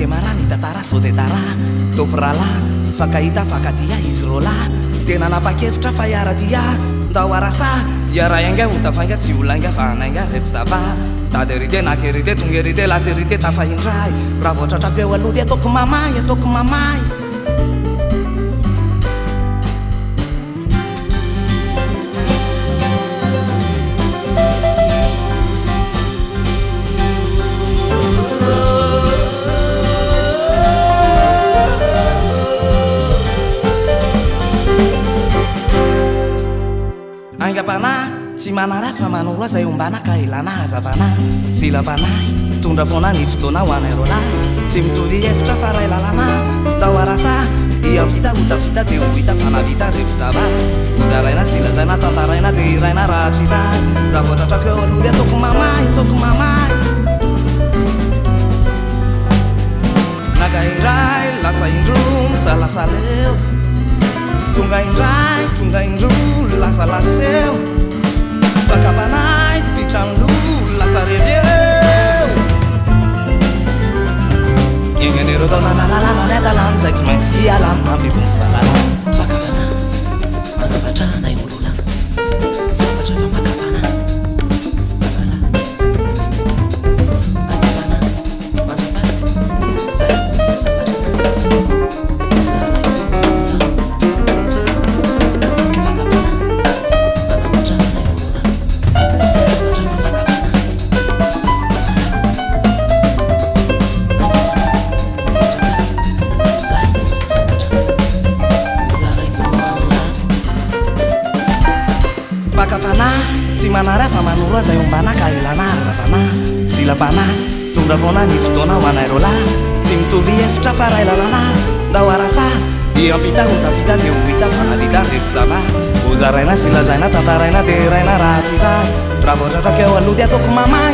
dia marah ni tatara so de tara toprala fakahita fakatia izy rola tena napakevitra fa iaradia ndao arasa iarainga utafanga tsy olanga fa anainga refzava taderite nakerite tungerite laserite tafahindray raha voatratrapeo aloha dia ataoko mamay Angapana tsy manara fa manoro zay ombana ka ilana hazavana silapanay tondra foana ny fotoana ho anay rola tsy mitovy hevitra fa ray lalana ndao arasa iampita hotafita de ho hita fa navita refizava hozaraina silazaina tantaraina de iraina raha tsy zay raha voatratrako eo aloha de ataoko mamay naga iray lasa indro misalasaleo tonga indro lasa laseo fakapanay ty trano lasa reveo ignenereo tao nanalalana ny adalany zay tsy maintsy hialany mampiko mifalalana fakafana manapatrana olola sabatra fa makafana tsy manara fa manoro zay ombana ka ilana hazavana silapana tondra foana ny fotoana ho anay rola tsy mitovy hevitra fa ray lalana ndao arasa iampita hotafita de ho hita fa navita refizava hozaraina silazaina tantaraina de raina raha tsy zay raha voatratraka eo aloha de ataoko mamay